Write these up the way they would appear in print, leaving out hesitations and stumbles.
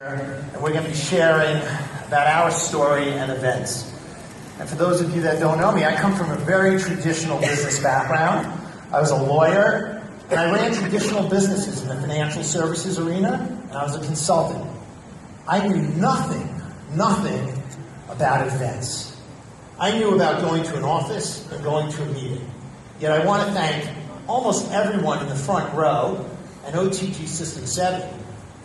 And we're going to be sharing about our story and events. And for those of you that don't know me, I come from a very traditional business background. I was a lawyer, and I ran traditional businesses in the financial services arena, and I was a consultant. I knew nothing about events. I knew about going to an office and going to a meeting. Yet I want to thank almost everyone in the front row and OTG System 7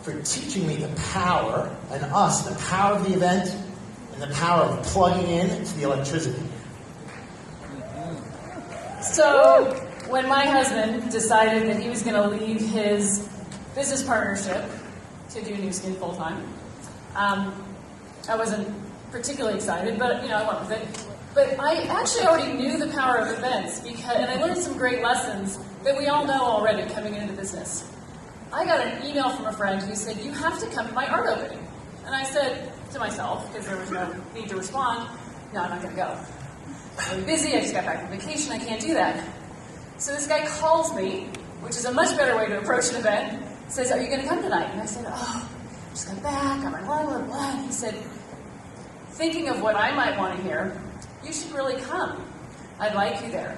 for teaching me the power, and us, the power of the event and the power of plugging in to the electricity. So when my husband decided that he was going to leave his business partnership to do Nu Skin full time, I wasn't particularly excited, but I went with it. But I actually already knew the power of events, and I learned some great lessons that we all know already coming into the business. I got an email from a friend who said, "You have to come to my art opening." And I said to myself, because there was no need to respond, "No, I'm not going to go. I'm really busy, I just got back from vacation, I can't do that." So this guy calls me, which is a much better way to approach an event, says, "Are you going to come tonight?" And I said, "Oh, I just got back, I'm blah, blah, blah." And he said, "Thinking of what I might want to hear, you should really come. I'd like you there.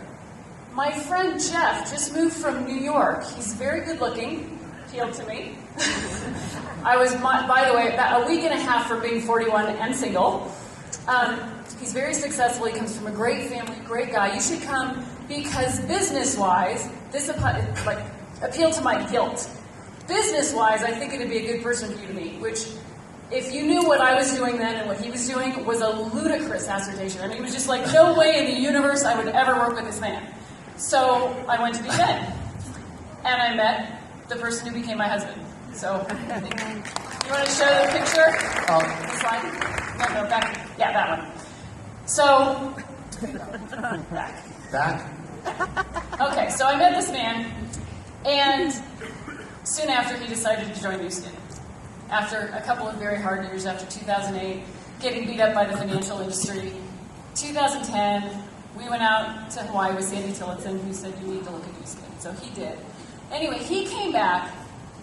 My friend Jeff just moved from New York. He's very good looking." Appealed to me. I was, by the way, about a week and a half from being 41 and single. He's very successful. He comes from a great family, great guy. You should come because business-wise, this appealed to my guilt. Business-wise, I think it'd be a good person for you to meet, which, if you knew what I was doing then and what he was doing, was a ludicrous assertion. I mean, it was just like, no way in the universe I would ever work with this man. So I went to the event, and I met the person who became my husband. So, you want to show the picture? The slide? No, back. Yeah, that one. So, Back? Okay, so I met this man, and soon after he decided to join Nu Skin. After a couple of very hard years, after 2008, getting beat up by the financial industry. 2010, we went out to Hawaii with Sandy Tillotson, who said, "You need to look at Nu Skin." So he did. Anyway, he came back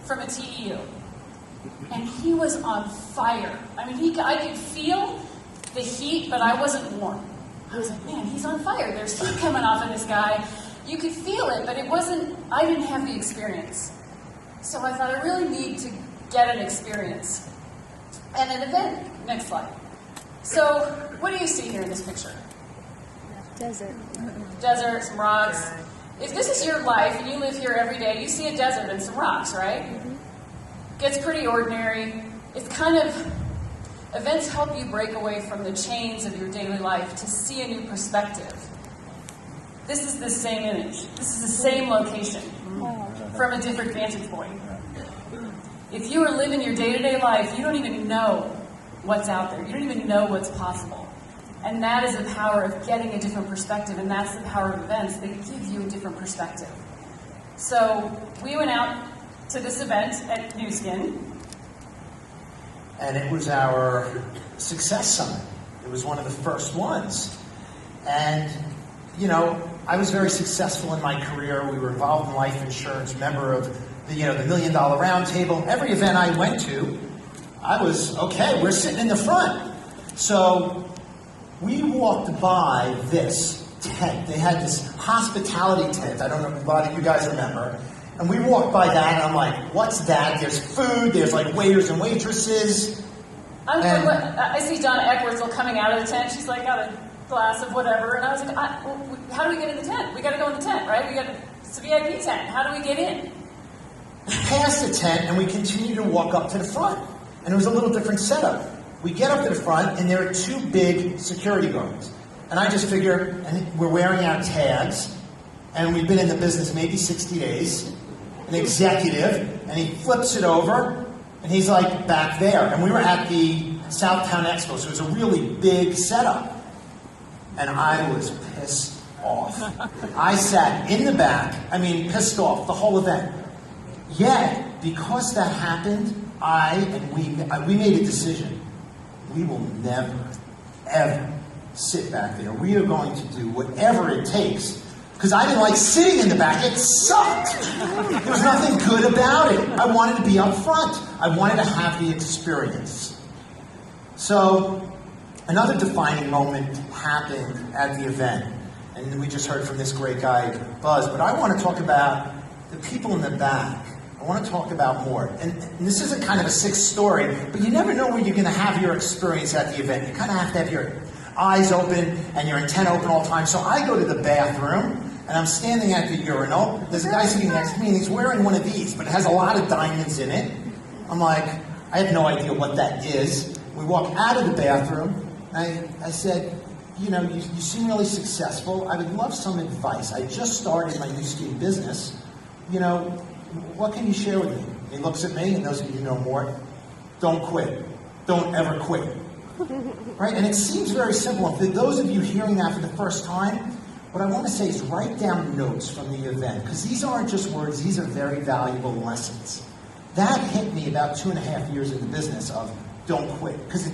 from a TEU, and he was on fire. I mean, I could feel the heat, but I wasn't warm. I was like, man, he's on fire. There's heat coming off of this guy. You could feel it, but I didn't have the experience. So I thought, I really need to get an experience. And an event. Next slide. So, what do you see here in this picture? Desert. Desert, some rocks. If this is your life and you live here every day, you see a desert and some rocks, right? Mm-hmm. Gets pretty ordinary. It's kind of, events help you break away from the chains of your daily life to see a new perspective. This is the same image. This is the same location from a different vantage point. If you are living your day-to-day life, you don't even know what's out there. You don't even know what's possible. And that is the power of getting a different perspective, and that's the power of events. They give you a different perspective. So we went out to this event at Nu Skin. And it was our Success Summit. It was one of the first ones. And, I was very successful in my career. We were involved in life insurance, member of the $1 Million Roundtable. Every event I went to, I was, okay, we're sitting in the front. So we walked by this tent. They had this hospitality tent. I don't know if a lot of you guys remember. And we walked by that, and I'm like, what's that? There's food. There's like waiters and waitresses. I see Donna Eckwertzel coming out of the tent. She's like, got a glass of whatever. And I was like, how do we get in the tent? We got to go in the tent, right? It's a VIP tent. How do we get in? We passed the tent, and we continued to walk up to the front. And it was a little different setup. We get up to the front, and there are two big security guards. And I just figure, and we're wearing our tags, and we've been in the business maybe 60 days, an executive, and he flips it over, and he's like back there. And we were at the Southtown Expo, so it was a really big setup. And I was pissed off. I sat in the back, pissed off the whole event. Yet, because that happened, we made a decision. We will never, ever sit back there. We are going to do whatever it takes Because I didn't like sitting in the back. It sucked. There was nothing good about it. I wanted to be up front. I wanted to have the experience. So another defining moment happened at the event. And we just heard from this great guy, Buzz. But I want to talk about the people in the back. I want to talk about more. And this isn't kind of a sick story, but you never know where you're going to have your experience at the event. You kind of have to have your eyes open and your antenna open all the time. So I go to the bathroom, and I'm standing at the urinal. There's a guy sitting next to me, and he's wearing one of these, but it has a lot of diamonds in it. I'm like, I have no idea what that is. We walk out of the bathroom, and I said, you know, you seem really successful. I would love some advice. I just started my new ski business. You know, what can you share with me? He looks at me, and those of you who know more, don't quit. Don't ever quit. Right? And it seems very simple. And for those of you hearing that for the first time, what I want to say is write down notes from the event, because these aren't just words, these are very valuable lessons. That hit me about 2.5 years in the business of don't quit, because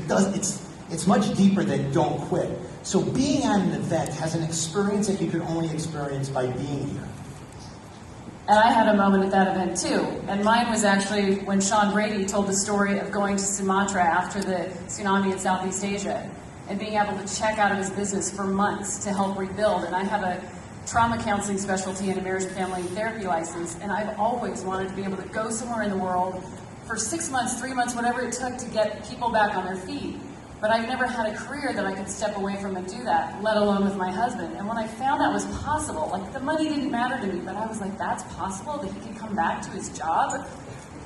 it's much deeper than don't quit. So being at an event has an experience that you can only experience by being here. And I had a moment at that event too. And mine was actually when Sean Brady told the story of going to Sumatra after the tsunami in Southeast Asia and being able to check out of his business for months to help rebuild. And I have a trauma counseling specialty and a marriage and family therapy license. And I've always wanted to be able to go somewhere in the world for 6 months, 3 months, whatever it took to get people back on their feet. But I've never had a career that I could step away from and do that, let alone with my husband. And when I found that was possible, like the money didn't matter to me, but I was like, that's possible, that he could come back to his job?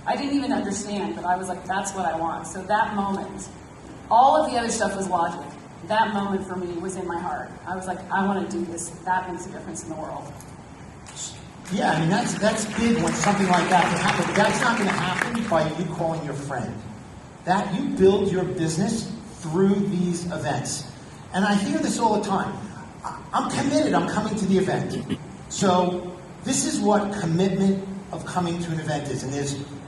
I didn't even understand, but I was like, that's what I want. So that moment, all of the other stuff was logic. That moment for me was in my heart. I was like, I want to do this. That makes a difference in the world. Yeah, I mean, that's big when something like that can happen. But that's not going to happen by you calling your friend. That you build your business through these events. And I hear this all the time. I'm committed, I'm coming to the event. So this is what commitment of coming to an event is. And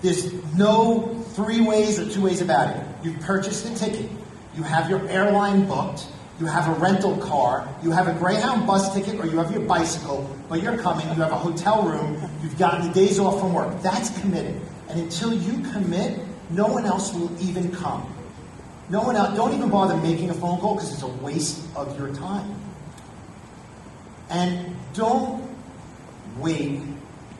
there's no 3 ways or 2 ways about it. You've purchased a ticket. You have your airline booked. You have a rental car. You have a Greyhound bus ticket, or you have your bicycle, but you're coming. You have a hotel room. You've gotten the days off from work. That's committed. And until you commit, no one else will even come. No one else, don't even bother making a phone call because it's a waste of your time. And don't wait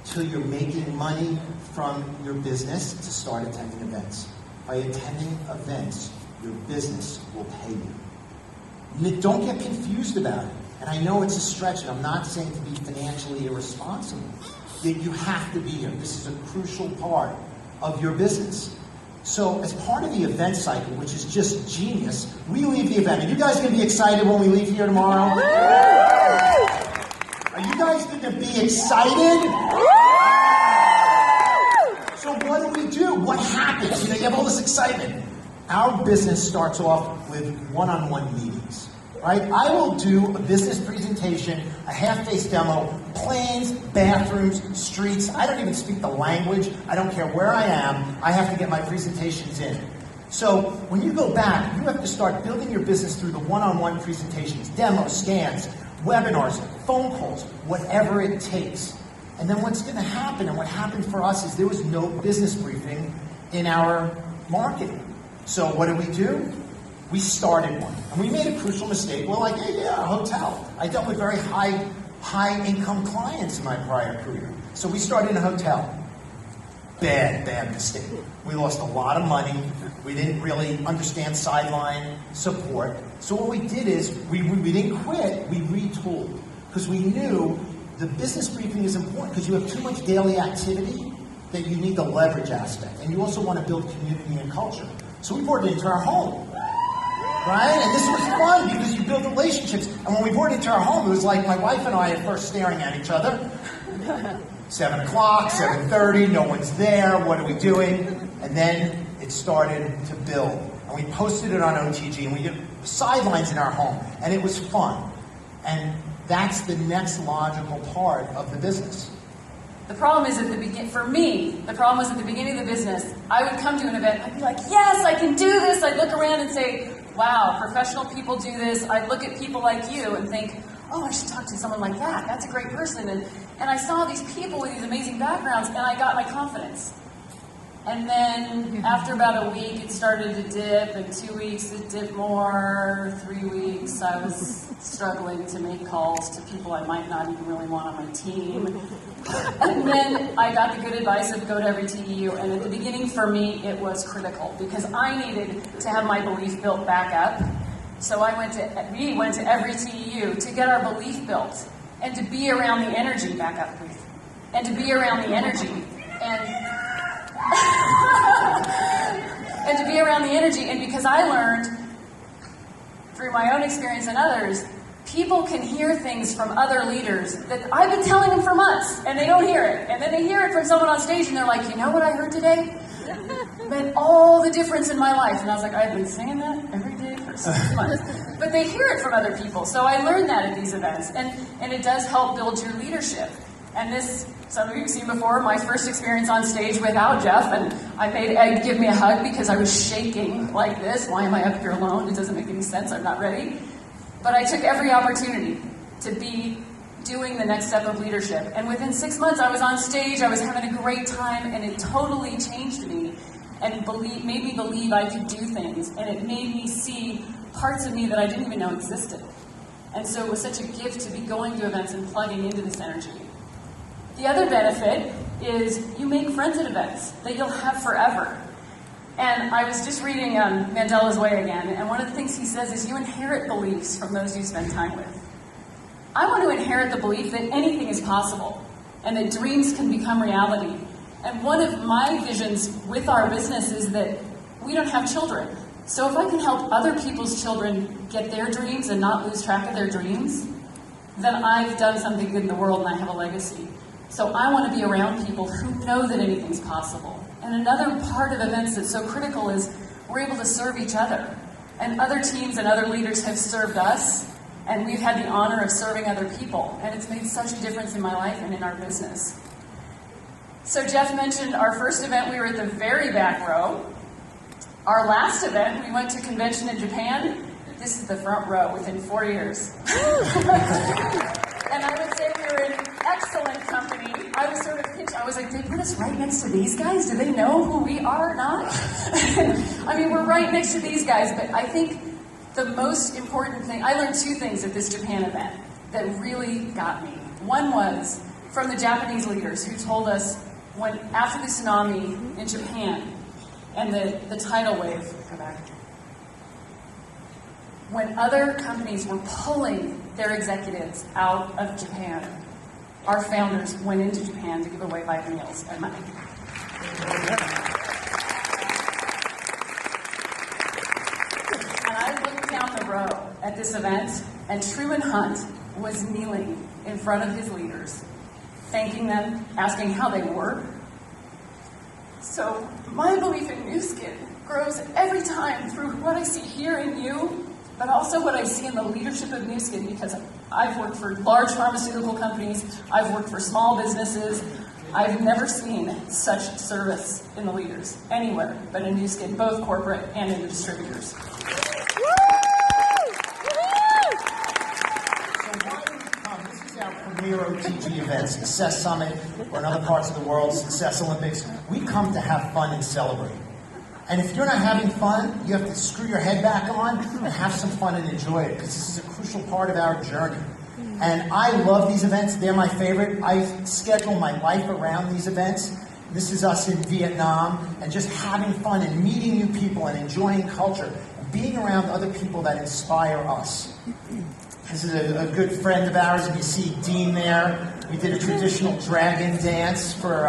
till you're making money from your business to start attending events. By attending events, your business will pay you. Don't get confused about it. And I know it's a stretch, and I'm not saying to be financially irresponsible. You have to be here. This is a crucial part of your business. So as part of the event cycle, which is just genius, we leave the event. Are you guys going to be excited when we leave here tomorrow? Are you guys going to be excited? So what do we do? What happens? You know, you have all this excitement. Our business starts off with one-on-one meetings. Right? I will do a business presentation, a half-face demo, planes, bathrooms, streets. I don't even speak the language. I don't care where I am. I have to get my presentations in. So when you go back, you have to start building your business through the one-on-one presentations, demos, scans, webinars, phone calls, whatever it takes. And then what's going to happen, and what happened for us, is there was no business briefing in our marketing. So what do? We started one. And we made a crucial mistake. We're like, yeah, a hotel. I dealt with very high income clients in my prior career. So we started in a hotel. Bad mistake. We lost a lot of money. We didn't really understand sideline support. So what we did is, we didn't quit, we retooled. Because we knew the business briefing is important because you have too much daily activity that you need the leverage aspect. And you also want to build community and culture. So we brought it into our home. Right? And this was fun because you build relationships. And when we brought it into our home, it was like my wife and I at first staring at each other. 7 o'clock, 7:30, no one's there, what are we doing? And then it started to build. And we posted it on OTG, and we did sidelines in our home. And it was fun. And that's the next logical part of the business. The problem is for me, the problem was at the beginning of the business, I would come to an event, I'd be like, yes, I can do this. I'd look around and say, wow, professional people do this. I'd look at people like you and think, oh, I should talk to someone like that. That's a great person. And I saw these people with these amazing backgrounds, and I got my confidence. And then after about a week, it started to dip, and 2 weeks it dipped more, 3 weeks I was struggling to make calls to people I might not even really want on my team. And then I got the good advice of go to every TEU, and at the beginning for me it was critical because I needed to have my belief built back up. So we went to every TEU to get our belief built and to be around the energy, back up please, and to be around the energy and to be around the energy. And because I learned through my own experience and others, people can hear things from other leaders that I've been telling them for months and they don't hear it. And then they hear it from someone on stage and they're like, you know what I heard today? It made all the difference in my life. And I was like, I've been saying that every day for 6 months. But they hear it from other people. So I learned that at these events. And it does help build your leadership. And this, some of you have seen before, my first experience on stage without Jeff, and I made Ed give me a hug because I was shaking like this. Why am I up here alone? It doesn't make any sense. I'm not ready. But I took every opportunity to be doing the next step of leadership. And within 6 months, I was on stage, I was having a great time, and it totally changed me and made me believe I could do things. And it made me see parts of me that I didn't even know existed. And so it was such a gift to be going to events and plugging into this energy. The other benefit is you make friends at events that you'll have forever. And I was just reading Mandela's Way again, and one of the things he says is you inherit beliefs from those you spend time with. I want to inherit the belief that anything is possible and that dreams can become reality. And one of my visions with our business is that we don't have children. So if I can help other people's children get their dreams and not lose track of their dreams, then I've done something good in the world and I have a legacy. So I want to be around people who know that anything's possible. And another part of events that's so critical is we're able to serve each other. And other teams and other leaders have served us, and we've had the honor of serving other people. And it's made such a difference in my life and in our business. So Jeff mentioned our first event, we were at the very back row. Our last event, we went to convention in Japan. This is the front row within 4 years. And I would say we were in excellent company. I was sort of pitched, I was like, they put us right next to these guys? Do they know who we are or not? I mean, we're right next to these guys, but I think the most important thing, I learned 2 things at this Japan event that really got me. One was from the Japanese leaders who told us when, after the tsunami in Japan and the tidal wave, go back, when other companies were pulling their executives out of Japan, our founders went into Japan to give away Vita meals and money. And I looked down the row at this event, and Truman Hunt was kneeling in front of his leaders, thanking them, asking how they were. So my belief in Nu Skin grows every time through what I see here in you, but also what I see in the leadership of Nu Skin, because I've worked for large pharmaceutical companies, I've worked for small businesses, I've never seen such service in the leaders anywhere but in Nu Skin, both corporate and in the distributors. So why do you come? This is our premier OTG event, Success Summit, or in other parts of the world, Success Olympics. We come to have fun and celebrate. And if you're not having fun, you have to screw your head back on and have some fun and enjoy it, because this is a crucial part of our journey. And I love these events. They're my favorite. I schedule my life around these events. This is us in Vietnam, and just having fun and meeting new people and enjoying culture, and being around other people that inspire us. This is a good friend of ours, and you see Dean there. We did a traditional dragon dance for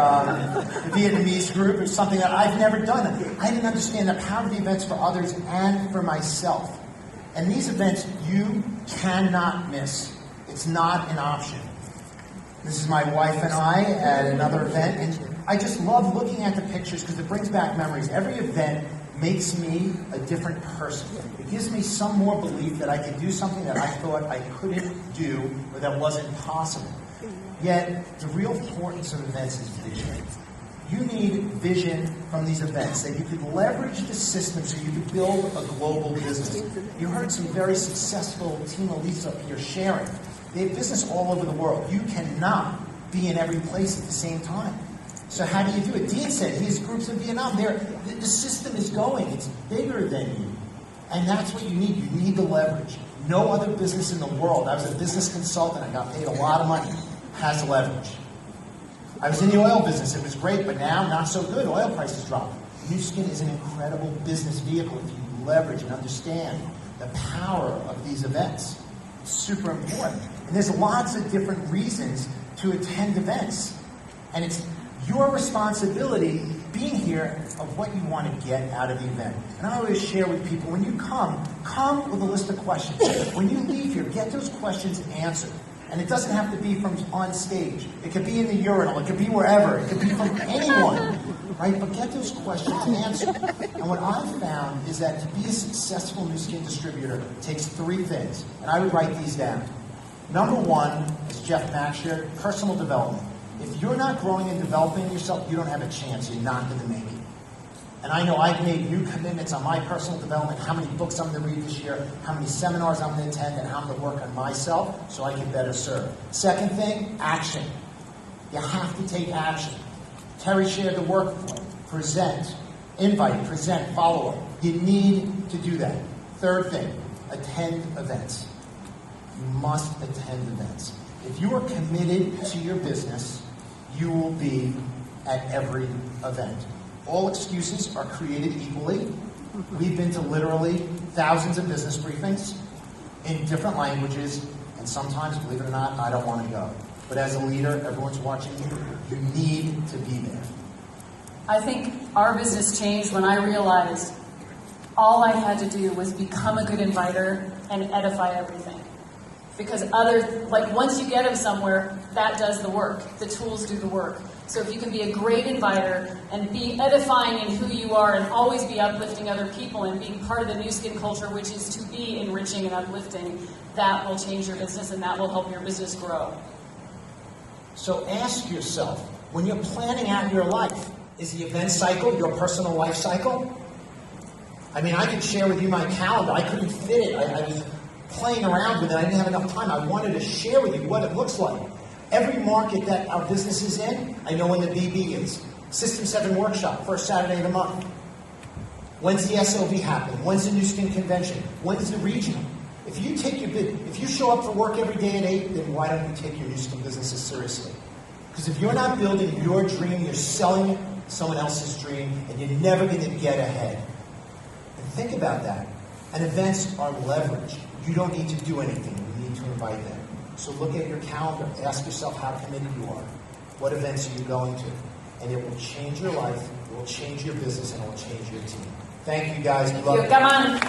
the Vietnamese group. It was something that I've never done. I didn't understand the power of the events for others and for myself. And these events you cannot miss. It's not an option. This is my wife and I at another event, and I just love looking at the pictures because it brings back memories. Every event makes me a different person. It gives me some more belief that I can do something that I thought I couldn't do or that wasn't possible. Yet, the real importance of events is vision. You need vision from these events, that you could leverage the system so you could build a global business. You heard some very successful team elites up here sharing. They have business all over the world. You cannot be in every place at the same time. So how do you do it? Dean said he has groups in Vietnam. The system is going. It's bigger than you. And that's what you need. You need the leverage. No other business in the world. I was a business consultant. I got paid a lot of money. Has leverage. I was in the oil business. It was great, but now not so good. Oil prices dropped. Nu Skin is an incredible business vehicle if you leverage and understand the power of these events. It's super important. And there's lots of different reasons to attend events. And it's your responsibility being here of what you want to get out of the event. And I always share with people, when you come with a list of questions. When you leave here, get those questions answered. And it doesn't have to be from on stage. It could be in the urinal. It could be wherever. It could be from anyone. Right? But get those questions answered. And what I've found is that to be a successful Nu Skin distributor takes 3 things. And I would write these down. Number 1, as Jeff Mack shared, personal development. If you're not growing and developing yourself, you don't have a chance. You're not going to make it. And I know I've made new commitments on my personal development, how many books I'm going to read this year, how many seminars I'm going to attend, and how I'm going to work on myself so I can better serve. Second thing, action. You have to take action. Terry shared the workflow. Present, invite, present, follow up. You need to do that. Third thing, attend events. You must attend events. If you are committed to your business, you will be at every event. All excuses are created equally. We've been to literally thousands of business briefings in different languages, and sometimes, believe it or not, I don't want to go. But as a leader, everyone's watching you. You need to be there. I think our business changed when I realized all I had to do was become a good inviter and edify everything. Because once you get them somewhere, that does the work. The tools do the work. So if you can be a great inviter and be edifying in who you are and always be uplifting other people and being part of the Nu Skin culture, which is to be enriching and uplifting, that will change your business and that will help your business grow. So ask yourself, when you're planning out your life, is the event cycle your personal life cycle? I mean, I could share with you my calendar. I couldn't fit it. I was playing around with it. I didn't have enough time. I wanted to share with you what it looks like. Every market that our business is in, I know when the BB is. System 7 workshop, first Saturday of the month. When's the SLV happening? When's the Nu Skin convention? When's the regional? If you show up for work every day at 8, then why don't you take your Nu Skin businesses seriously? Because if you're not building your dream, you're selling someone else's dream, and you're never going to get ahead. And think about that. And events are leverage. You don't need to do anything. You need to invite them. So look at your calendar. Ask yourself how committed you are. What events are you going to? And it will change your life, it will change your business, and it will change your team. Thank you, guys. We love you. Come on.